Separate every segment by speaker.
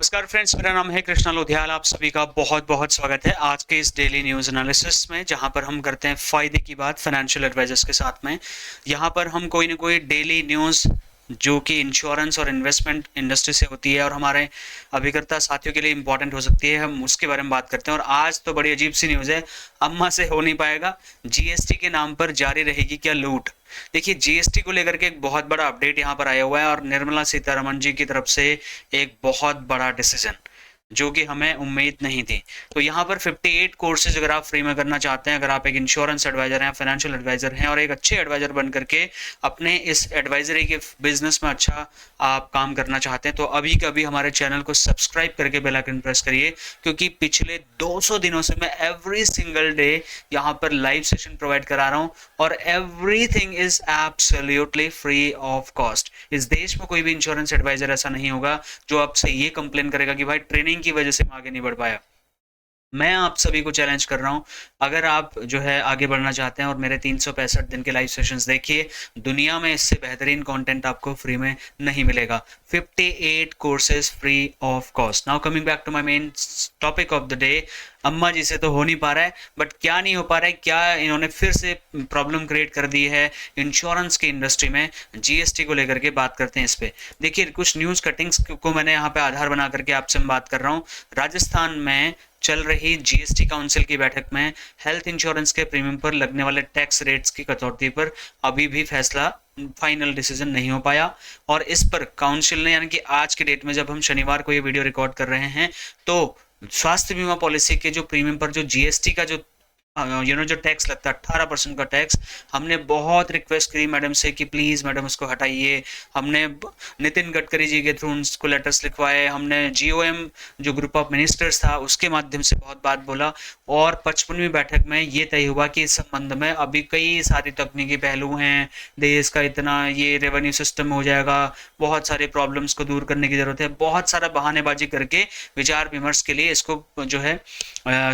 Speaker 1: नमस्कार फ्रेंड्स, मेरा नाम है कृष्णा लोधियाल। आप सभी का बहुत बहुत स्वागत है आज के इस डेली न्यूज़ एनालिसिस में, जहां पर हम करते हैं फ़ायदे की बात फाइनेंशियल एडवाइजर्स के साथ में। यहां पर हम कोई ना कोई डेली न्यूज़ जो कि इंश्योरेंस और इन्वेस्टमेंट इंडस्ट्री से होती है और हमारे अभिकर्ता साथियों के लिए इंपॉर्टेंट हो सकती है, हम उसके बारे में बात करते हैं। और आज तो बड़ी अजीब सी न्यूज़ है, अम्मा से हो नहीं पाएगा। जीएसटी के नाम पर जारी रहेगी क्या लूट। देखिए, जीएसटी को लेकर के एक बहुत बड़ा अपडेट यहाँ पर आया हुआ है और निर्मला सीतारमण जी की तरफ से एक बहुत बड़ा डिसीजन जो कि हमें उम्मीद नहीं थी। तो यहाँ पर 58 कोर्सेज अगर आप फ्री में करना चाहते हैं, अगर आप एक इंश्योरेंस एडवाइजर हैं, फाइनेंशियल एडवाइजर हैं और एक अच्छे एडवाइजर बन करके अपने इस एडवाइजरी के बिजनेस में अच्छा आप काम करना चाहते हैं, तो अभी के अभी हमारे चैनल को सब्सक्राइब करके बेल आइकन प्रेस करिए, क्योंकि पिछले 200 दिनों से मैं एवरी सिंगल डे यहाँ पर लाइव सेशन प्रोवाइड करा रहा हूँ और everything is absolutely free of cost. इस देश में कोई भी इंश्योरेंस एडवाइजर ऐसा नहीं होगा जो आपसे ये कंप्लेन करेगा कि भाई ट्रेनिंग की वजह से मैं आगे नहीं बढ़ पाया। मैं आप सभी को चैलेंज कर रहा हूं, अगर आप जो है आगे बढ़ना चाहते हैं और मेरे 365 दिन के लाइव सेशंस देखिए, दुनिया में इससे बेहतरीन कंटेंट आपको फ्री में नहीं मिलेगा। 58 courses free of cost. Now coming back to my main topic of the day. अम्मा जी से तो हो नहीं पा रहा है, बट क्या नहीं हो पा रहा है, क्या इन्होंने फिर से प्रॉब्लम क्रिएट कर दी है इंश्योरेंस की इंडस्ट्री में। जीएसटी को लेकर के बात करते हैं इस पे। देखिए, कुछ न्यूज़ कटिंग्स को मैंने यहाँ पे आधार बना करके आपसे मैं बात कर रहा हूँ। राजस्थान में चल रही जीएसटी काउंसिल की बैठक में हेल्थ इंश्योरेंस के प्रीमियम पर लगने वाले टैक्स रेट्स की कटौती पर अभी भी फैसला फाइनल डिसीजन नहीं हो पाया। और इस पर काउंसिल ने, यानी कि आज के डेट में जब हम शनिवार को ये वीडियो रिकॉर्ड कर रहे हैं, तो स्वास्थ्य बीमा पॉलिसी के जो प्रीमियम पर जो जीएसटी का जो जो टैक्स लगता है 18% का टैक्स, हमने बहुत रिक्वेस्ट करी मैडम से कि प्लीज़ मैडम उसको हटाइए। हमने नितिन गडकरी जी के थ्रू उनको लेटर्स लिखवाए, हमने जीओएम जो ग्रुप ऑफ मिनिस्टर्स था उसके माध्यम से बहुत बात बोला और 55वीं बैठक में ये तय हुआ कि इस संबंध में अभी कई सारे तकनीकी पहलू हैं, देश का इतना ये रेवेन्यू सिस्टम हो जाएगा, बहुत सारे प्रॉब्लम्स को दूर करने की ज़रूरत है, बहुत सारा बहानेबाजी करके विचार विमर्श के लिए इसको जो है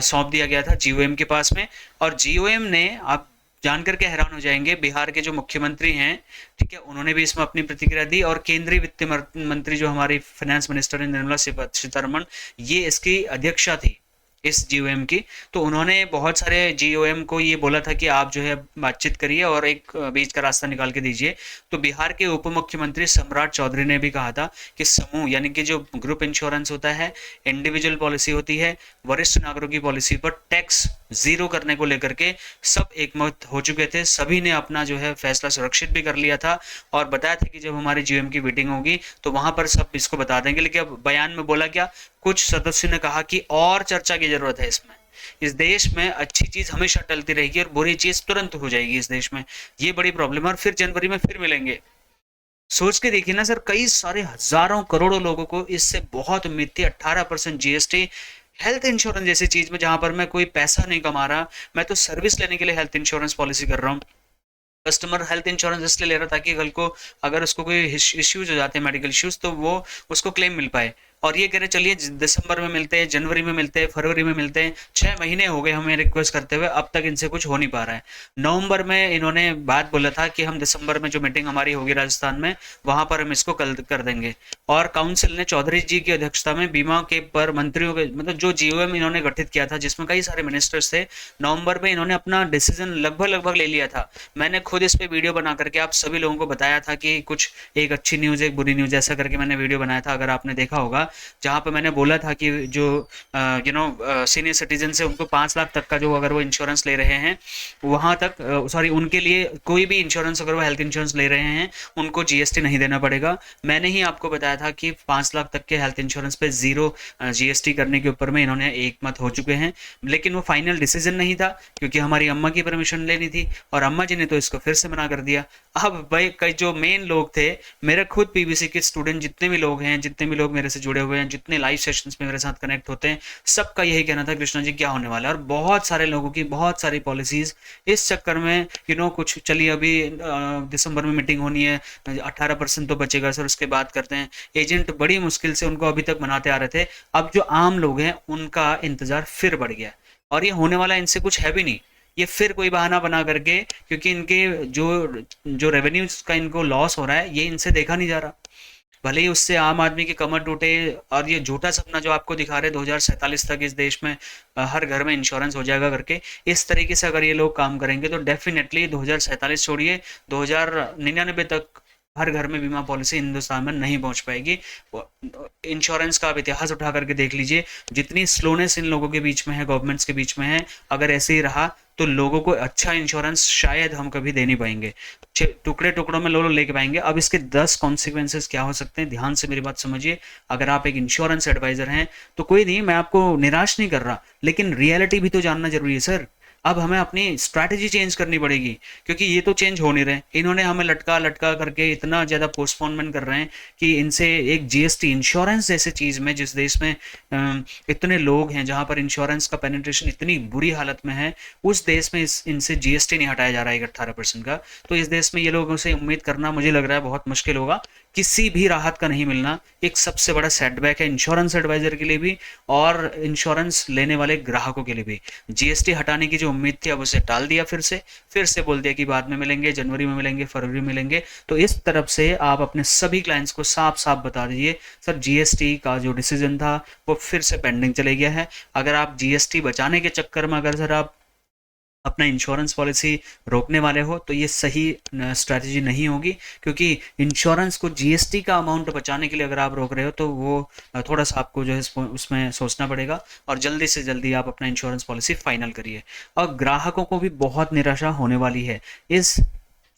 Speaker 1: सौंप दिया गया था जीओएम के पास में। और जीओएम ने, आप जान करके हैरान हो जाएंगे, बिहार के जो मुख्यमंत्री हैं, ठीक है, उन्होंने भी इसमें अपनी प्रतिक्रिया दी और केंद्रीय वित्त मंत्री जो हमारी फाइनेंस मिनिस्टर है निर्मला सीतारमण, ये इसकी अध्यक्षा थी इस जीओएम की। तो उन्होंने बहुत सारे जीओएम को ये बोला था कि आप जो है बातचीत करिए और एक बीच का रास्ता निकाल के दीजिए। तो बिहार के उप मुख्यमंत्री सम्राट चौधरी ने भी कहा था कि समूह, यानी कि जो ग्रुप इंश्योरेंस होता है, इंडिविजुअल पॉलिसी होती है, वरिष्ठ नागरिकों की पॉलिसी पर टैक्स जीरो करने को लेकर के सब एकमत हो चुके थे। सभी ने अपना जो है फैसला सुरक्षित भी कर लिया था और बताया था कि जब हमारी जीओएम की मीटिंग होगी तो वहां पर सब इसको बता देंगे। लेकिन अब बयान में बोला क्या, कुछ सदस्यों ने कहा कि और चर्चा की जरूरत है इसमें। इस देश में अच्छी चीज हमेशा टलती रहेगी और बुरी चीज तुरंत हो जाएगी इस देश में, ये बड़ी प्रॉब्लम है। और फिर जनवरी में फिर मिलेंगे। सोच के देखिए ना सर, कई सारे हजारों करोड़ों लोगों को इससे बहुत उम्मीद थी। 18% जीएसटी हेल्थ इंश्योरेंस जैसी चीज में, जहां पर मैं कोई पैसा नहीं कमा रहा, मैं तो सर्विस लेने के लिए हेल्थ इंश्योरेंस पॉलिसी कर रहा हूँ। कस्टमर हेल्थ इंश्योरेंस इसलिए ले रहा था कि कल को अगर उसको कोई इश्यूज हो जाते हैं, मेडिकल इश्यूज, तो वो उसको क्लेम मिल पाए। और ये कह रहे चलिए दिसंबर में मिलते हैं, जनवरी में मिलते हैं, फरवरी में मिलते हैं। 6 महीने हो गए हमें रिक्वेस्ट करते हुए, अब तक इनसे कुछ हो नहीं पा रहा है। नवंबर में इन्होंने बात बोला था कि हम दिसंबर में जो मीटिंग हमारी होगी राजस्थान में, वहां पर हम इसको कल कर देंगे। और काउंसिल ने चौधरी जी की अध्यक्षता में बीमा के पर मंत्रियों के, मतलब जो जीओएम इन्होंने गठित किया था जिसमें कई सारे मिनिस्टर्स थे, नवंबर में इन्होंने अपना डिसीजन लगभग ले लिया था। मैंने खुद इस पे वीडियो बना करके आप सभी लोगों को बताया था कि कुछ एक अच्छी न्यूज़ एक बुरी न्यूज़, ऐसा करके मैंने वीडियो बनाया था, अगर आपने देखा होगा, जहाँ पे मैंने बोला था कि जो सीनियर सिटीजन से उनको 5 लाख तक का जो अगर वो इंश्योरेंस ले रहे हैं, वहाँ तक सॉरी उनके लिए कोई भी इंश्योरेंस अगर वो हेल्थ इंश्योरेंस ले रहे हैं उनको जीएसटी नहीं देना पड़ेगा। मैंने ही आपको बताया था कि 5 लाख तक के हेल्थ इंश्योरेंस पे जीरो जीएसटी करने के ऊपर में इन्होंने एक मत हो चुके हैं। लेकिन वो फाइनल डिसीजन नहीं था, क्योंकि हमारी अम्मा की परमिशन लेनी थी और अम्मा जी ने तो इसको फिर से मना कर दिया। अब भाई कई जो मेन लोग थे, मेरे खुद पीबीसी के स्टूडेंट जितने भी लोग हैं, जितने भी लोग मेरे से जुड़े हुए हैं, जितने लाइव सेशंस में मेरे साथ कनेक्ट होते हैं, सबका यही कहना था कृष्णा जी क्या होने वाला है। और बहुत सारे लोगों की बहुत सारी पॉलिसीज इस चक्कर में कुछ चलिए अभी दिसंबर में मीटिंग होनी है, 18% तो बचेगा सर, उसके बाद करते हैं। एजेंट बड़ी मुश्किल से उनको अभी तक मनाते आ रहे थे। अब जो आम लोग हैं उनका इंतजार फिर बढ़ गया और ये होने वाला इनसे कुछ है भी नहीं। ये फिर कोई बहाना बना करके, क्योंकि इनके जो जो रेवेन्यूज का इनको लॉस हो रहा है ये इनसे देखा नहीं जा रहा। भले ही उससे आम आदमी की कमर टूटे। और ये झूठा सपना जो आपको दिखा रहे 2047 तक इस देश में हर घर में इंश्योरेंस हो जाएगा करके, इस तरीके से अगर ये लोग काम करेंगे तो डेफिनेटली 2047 छोड़िए, 2099 तक हर घर में बीमा पॉलिसी हिंदुस्तान में नहीं पहुंच पाएगी। इंश्योरेंस का आप इतिहास उठा करके देख लीजिए, जितनी स्लोनेस इन लोगों के बीच में है, गवर्नमेंट्स के बीच में है, अगर ऐसे ही रहा तो लोगों को अच्छा इंश्योरेंस शायद हम कभी दे नहीं पाएंगे, टुकड़े टुकड़ों में लोग लेके पाएंगे। अब इसके 10 कॉन्सिक्वेंसेस क्या हो सकते हैं, ध्यान से मेरी बात समझिए। अगर आप एक इंश्योरेंस एडवाइजर हैं तो कोई नहीं, मैं आपको निराश नहीं कर रहा, लेकिन रियलिटी भी तो जानना जरूरी है सर। अब हमें अपनी स्ट्रैटेजी चेंज करनी पड़ेगी, क्योंकि ये तो चेंज हो नहीं रहे। इन्होंने हमें लटका लटका करके इतना ज़्यादा पोस्टपोनमेंट कर रहे हैं कि इनसे एक जीएसटी इंश्योरेंस जैसे चीज़ में, जिस देश में इतने लोग हैं जहां पर इंश्योरेंस का पेनिट्रेशन इतनी बुरी हालत में है, उस देश में इनसे जीएसटी नहीं हटाया जा रहा है 18% का। तो इस देश में ये लोगों से उम्मीद करना मुझे लग रहा है बहुत मुश्किल होगा, किसी भी राहत का नहीं मिलना एक सबसे बड़ा सेटबैक है इंश्योरेंस एडवाइजर के लिए भी और इंश्योरेंस लेने वाले ग्राहकों के लिए भी। जीएसटी हटाने की जो उम्मीद थी अब उसे टाल दिया, फिर से बोल दिया कि बाद में मिलेंगे, जनवरी में मिलेंगे, फरवरी में मिलेंगे। तो इस तरफ से आप अपने सभी क्लाइंट्स को साफ साफ बता दीजिए सर, जीएसटी का जो डिसीजन था वो फिर से पेंडिंग चले गया है। अगर आप जीएसटी बचाने के चक्कर में अगर सर आप अपना इंश्योरेंस पॉलिसी रोकने वाले हो तो ये सही स्ट्रैटेजी नहीं होगी, क्योंकि इंश्योरेंस को जीएसटी का अमाउंट बचाने के लिए अगर आप रोक रहे हो तो वो थोड़ा सा आपको जो है उसमें सोचना पड़ेगा, और जल्दी से जल्दी आप अपना इंश्योरेंस पॉलिसी फाइनल करिए। और ग्राहकों को भी बहुत निराशा होने वाली है इस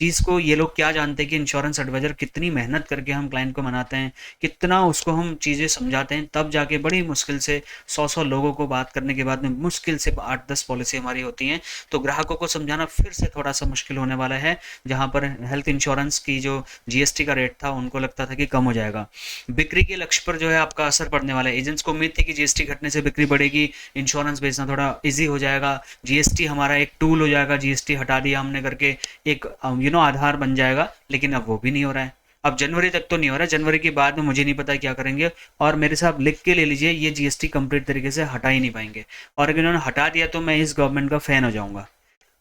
Speaker 1: चीज़ को। ये लोग क्या जानते हैं कि इंश्योरेंस एडवाइजर कितनी मेहनत करके हम क्लाइंट को मनाते हैं, कितना उसको हम चीज़ें समझाते हैं, तब जाके बड़ी मुश्किल से 100 लोगों को बात करने के बाद में मुश्किल से 8-10 पॉलिसी हमारी होती हैं। तो ग्राहकों को समझाना फिर से थोड़ा सा मुश्किल होने वाला है। जहाँ पर हेल्थ इंश्योरेंस की जो जीएसटी का रेट था उनको लगता था कि कम हो जाएगा, बिक्री के लक्ष्य पर जो है आपका असर पड़ने वाला है। एजेंट्स को उम्मीद थी कि जीएसटी घटने से बिक्री बढ़ेगी, इंश्योरेंस बेचना थोड़ा ईजी हो जाएगा, जीएसटी हमारा एक टूल हो जाएगा, जीएसटी हटा दिया हमने करके एक आधार बन जाएगा। लेकिन अब वो भी नहीं हो रहा है। अब जनवरी तक तो नहीं हो रहा है, जनवरी के बाद में मुझे नहीं पता क्या करेंगे। और मेरे साथ लिख के ले लीजिए, ये जीएसटी कंप्लीट तरीके से हटा ही नहीं पाएंगे, और अगर इन्होंने हटा दिया तो मैं इस गवर्नमेंट का फैन हो जाऊंगा।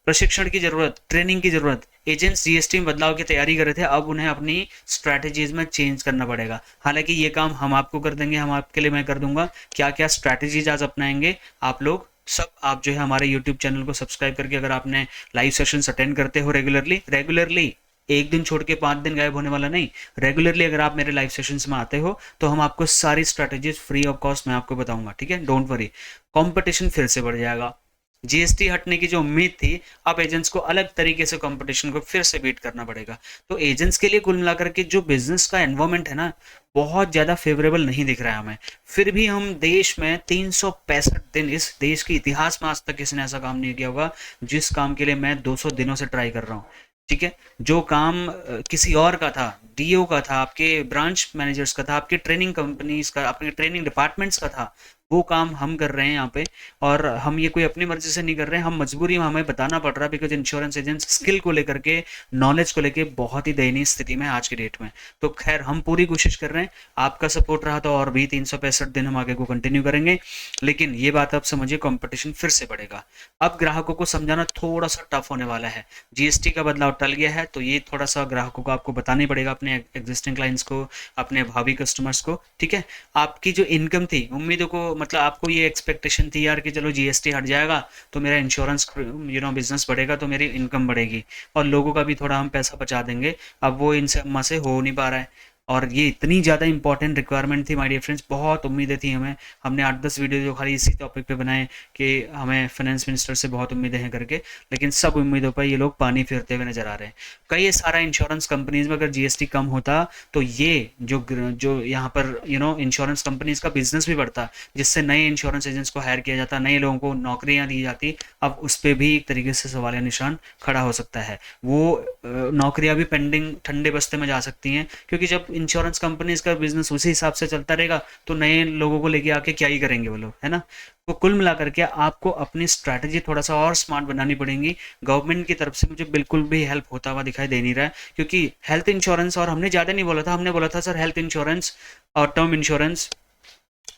Speaker 1: प्रशिक्षण की जरूरत, ट्रेनिंग की जरूरत। एजेंट्स जीएसटी में बदलाव की तैयारी कर रहे थे, अब उन्हें अपनी स्ट्रैटेजीज में चेंज करना पड़ेगा। हालांकि ये काम हम आपको कर देंगे, हम आपके लिए मैं कर दूंगा। क्या क्या स्ट्रैटेजीज आज अपनाएंगे आप लोग सब, आप जो है हमारे यूट्यूब चैनल को सब्सक्राइब करके, अगर आपने लाइव सेशंस अटेंड करते हो रेगुलरली, एक दिन छोड़ के 5 दिन गायब होने वाला नहीं, रेगुलरली अगर आप मेरे लाइव सेशंस में आते हो तो हम आपको सारी स्ट्रैटेजीज फ्री ऑफ कॉस्ट मैं आपको बताऊंगा, ठीक है, डोंट वरी। कंपटीशन फिर से बढ़ जाएगा। जीएसटी हटने की जो उम्मीद थी, अब एजेंट्स को अलग तरीके से कंपटीशन को फिर से बीट करना पड़ेगा। तो एजेंट्स के लिए कुल मिलाकर के जो बिजनेस का एनवायरमेंट है ना, बहुत ज़्यादा फेवरेबल नहीं दिख रहा है हमें। फिर भी हम देश में 365 दिन, इस देश के इतिहास में आज तक किसी ने ऐसा काम नहीं किया होगा जिस काम के लिए मैं 200 दिनों से ट्राई कर रहा हूँ, ठीक है। जो काम किसी और का था, डीओ का था, आपके ब्रांच मैनेजर्स का था, आपके ट्रेनिंग कंपनीज का, आपके ट्रेनिंग डिपार्टमेंट्स का था, वो काम हम कर रहे हैं यहाँ पे। और हम ये कोई अपनी मर्जी से नहीं कर रहे हैं, हम मजबूरी में हमें बताना पड़ रहा है, बिकॉज इंश्योरेंस एजेंट्स स्किल को लेकर के, नॉलेज को लेकर बहुत ही दयनीय स्थिति में है आज की डेट में। तो खैर हम पूरी कोशिश कर रहे हैं, आपका सपोर्ट रहा तो और भी 365 दिन हम आगे को कंटिन्यू करेंगे। लेकिन ये बात आप समझिए, कंपटीशन फिर से बढ़ेगा। अब ग्राहकों को समझाना थोड़ा सा टफ होने वाला है। जीएसटी का बदलाव टल गया है, तो ये थोड़ा सा ग्राहकों को आपको बताना ही पड़ेगा, अपने एग्जिस्टिंग क्लाइंट्स को, अपने भावी कस्टमर्स को, ठीक है। आपकी जो इनकम थी, उम्मीदों को, मतलब आपको ये एक्सपेक्टेशन थी यार कि चलो जीएसटी हट जाएगा तो मेरा इंश्योरेंस बिजनेस बढ़ेगा, तो मेरी इनकम बढ़ेगी और लोगों का भी थोड़ा हम पैसा बचा देंगे। अब वो इनसे अम्मा से हो नहीं पा रहा है, और ये इतनी ज़्यादा इंपॉर्टेंट रिक्वायरमेंट थी माय डियर फ्रेंड्स, बहुत उम्मीदें थी हमें। हमने 8-10 वीडियो जो खाली इसी टॉपिक पे बनाए कि हमें फाइनेंस मिनिस्टर से बहुत उम्मीदें हैं करके, लेकिन सब उम्मीदों पर ये लोग पानी फेरते हुए नजर आ रहे हैं। कई सारा इंश्योरेंस कंपनीज में अगर जीएसटी कम होता तो ये जो यहाँ पर इंश्योरेंस कंपनीज का बिजनेस भी बढ़ता, जिससे नए इंश्योरेंस एजेंट्स को हायर किया जाता, नए लोगों को नौकरियाँ दी जाती। अब उस पर भी एक तरीके से सवालिया निशान खड़ा हो सकता है। वो नौकरियाँ भी पेंडिंग ठंडे बस्ते में जा सकती हैं, क्योंकि जब इंश्योरेंस कंपनीज का बिजनेस उसी हिसाब से चलता रहेगा तो नए लोगों को लेके आके क्या ही करेंगे वो लोग, है ना। तो कुल मिलाकर के आपको अपनी स्ट्रैटेजी थोड़ा सा और स्मार्ट बनानी पड़ेगी। गवर्नमेंट की तरफ से मुझे बिल्कुल भी हेल्प होता हुआ दिखाई दे नहीं रहा है, क्योंकि हेल्थ इंश्योरेंस, और हमने ज़्यादा नहीं बोला था, हमने बोला था सर हेल्थ इंश्योरेंस और टर्म इंश्योरेंस,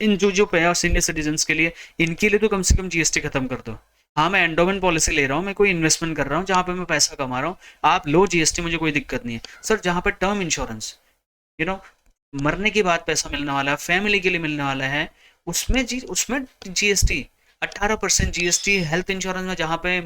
Speaker 1: इन जो पे और सीनियर सिटीजन के लिए, इनके लिए तो कम से कम जीएसटी खत्म कर दो। हाँ, मैं एंडोमेंट पॉलिसी ले रहा हूँ, मैं कोई इन्वेस्टमेंट कर रहा हूँ जहाँ पे मैं पैसा कमा रहा हूँ, आप लो जीएसटी, मुझे कोई दिक्कत नहीं है सर। जहाँ पे टर्म इंश्योरेंस, यू नो मरने के बाद पैसा मिलने वाला है, फैमिली के लिए मिलने वाला है, उसमें जीएसटी 18% जीएसटी हेल्थ इंश्योरेंस में, जहाँ पे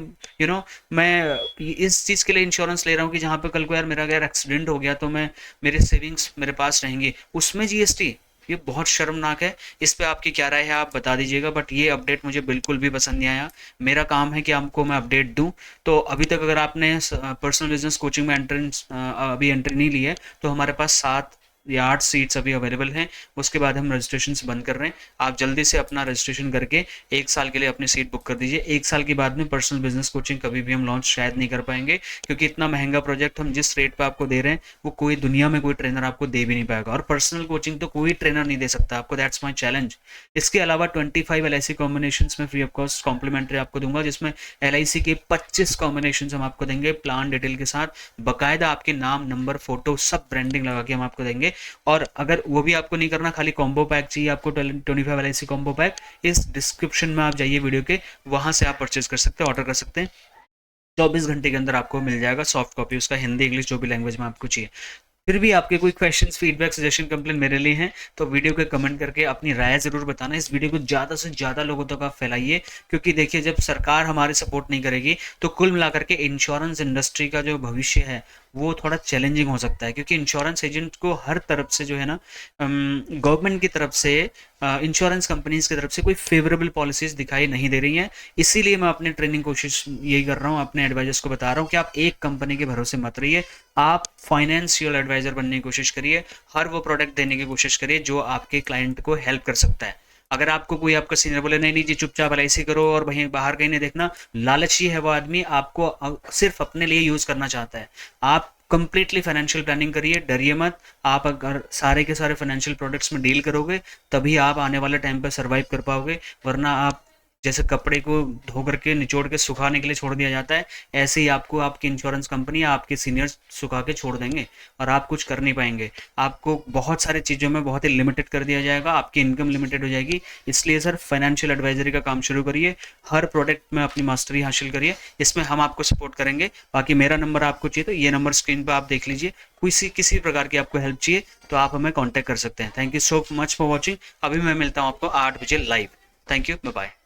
Speaker 1: मैं इस चीज़ के लिए इंश्योरेंस ले रहा हूँ कि जहाँ पे कल को यार मेरा अगर एक्सीडेंट हो गया तो मैं मेरे सेविंग्स मेरे पास रहेंगी, उसमें जीएसटी। ये बहुत शर्मनाक है। इस पे आपकी क्या राय है आप बता दीजिएगा, बट ये अपडेट मुझे बिल्कुल भी पसंद नहीं आया। मेरा काम है कि आपको मैं अपडेट दूं। तो अभी तक अगर आपने पर्सनल बिजनेस कोचिंग में एंट्रेंस अभी एंट्री नहीं ली है, तो हमारे पास 7 या 8 सीट्स अभी अवेलेबल हैं। उसके बाद हम रजिस्ट्रेशन बंद कर रहे हैं। आप जल्दी से अपना रजिस्ट्रेशन करके 1 साल के लिए अपनी सीट बुक कर दीजिए। 1 साल के बाद में पर्सनल बिजनेस कोचिंग कभी भी हम लॉन्च शायद नहीं कर पाएंगे, क्योंकि इतना महंगा प्रोजेक्ट हम जिस रेट पे आपको दे रहे हैं वो कोई दुनिया में कोई ट्रेनर आपको दे भी नहीं पाएगा, और पर्सनल कोचिंग तो कोई ट्रेनर नहीं दे सकता आपको। That's my challenge. इसके अलावा 25 LIC कॉम्बिनेशन में फ्री ऑफ कॉस्ट कॉम्प्लीमेंट्री आपको दूंगा, जिसमें LIC के 25 कॉम्बिनेशन हम आपको देंगे प्लान डिटेल के साथ, बकायदा आपके नाम नंबर फोटो सब ब्रांडिंग लगा के हम आपको देंगे। और अगर वो भी आपको नहीं करना, खाली कॉम्बो पैक चाहिए आपको 25 LIC कॉम्बो पैक, इस डिस्क्रिप्शन में आप जाइए वीडियो के, वहां से आप परचेज कर सकते हैं, ऑर्डर कर सकते हैं। 24 घंटे के अंदर आपको मिल जाएगा सॉफ्ट कॉपी उसका, हिंदी इंग्लिश जो भी लैंग्वेज में आपको चाहिए। फिर भी आपके कोई क्वेश्चंस फीडबैक सजेशन कंप्लेन मेरे लिए हैं, तो वीडियो के कमेंट करके अपनी राय जरूर बताना। इस वीडियो को ज़्यादा से ज़्यादा लोगों तक आप फैलाइए, क्योंकि देखिए जब सरकार हमारी सपोर्ट नहीं करेगी तो कुल मिलाकर के इंश्योरेंस इंडस्ट्री का जो भविष्य है वो थोड़ा चैलेंजिंग हो सकता है, क्योंकि इंश्योरेंस एजेंट को हर तरफ से जो है ना, गवर्नमेंट की तरफ से, इंश्योरेंस कंपनीज की तरफ से कोई फेवरेबल पॉलिसीज दिखाई नहीं दे रही हैं। इसीलिए मैं अपनी ट्रेनिंग कोशिश यही कर रहा हूँ, अपने एडवाइजर्स को बता रहा हूँ कि आप एक कंपनी के भरोसे मत रहिए, आप फाइनेंशियल एडवाइजर बनने की कोशिश करिए। हर वो प्रोडक्ट देने की कोशिश करिए जो आपके क्लाइंट को हेल्प कर सकता है। अगर आपको कोई आपका सीनियर बोले नहीं नहीं जी चुपचाप LIC करो और वहीं बाहर कहीं नहीं देखना, लालची है वो आदमी, आपको सिर्फ अपने लिए यूज करना चाहता है। आप कंप्लीटली फाइनेंशियल प्लानिंग करिए, डरिए मत। आप अगर सारे के सारे फाइनेंशियल प्रोडक्ट्स में डील करोगे तभी आप आने वाले टाइम पर सर्वाइव कर पाओगे, वरना आप जैसे कपड़े को धो करके निचोड़ के सुखाने के लिए छोड़ दिया जाता है, ऐसे ही आपको आपकी इंश्योरेंस कंपनी या आपके सीनियर्स सुखा के छोड़ देंगे और आप कुछ कर नहीं पाएंगे। आपको बहुत सारी चीज़ों में बहुत ही लिमिटेड कर दिया जाएगा, आपकी इनकम लिमिटेड हो जाएगी। इसलिए सर फाइनेंशियल एडवाइजरी का काम शुरू करिए, हर प्रोडक्ट में अपनी मास्टरी हासिल करिए, इसमें हम आपको सपोर्ट करेंगे। बाकी मेरा नंबर आपको चाहिए तो ये नंबर स्क्रीन पर आप देख लीजिए। किसी प्रकार की आपको हेल्प चाहिए तो आप हमें कॉन्टैक्ट कर सकते हैं। Thank you so much for watching. अभी मैं मिलता हूँ आपको 8 बजे live. Thank you, bye bye.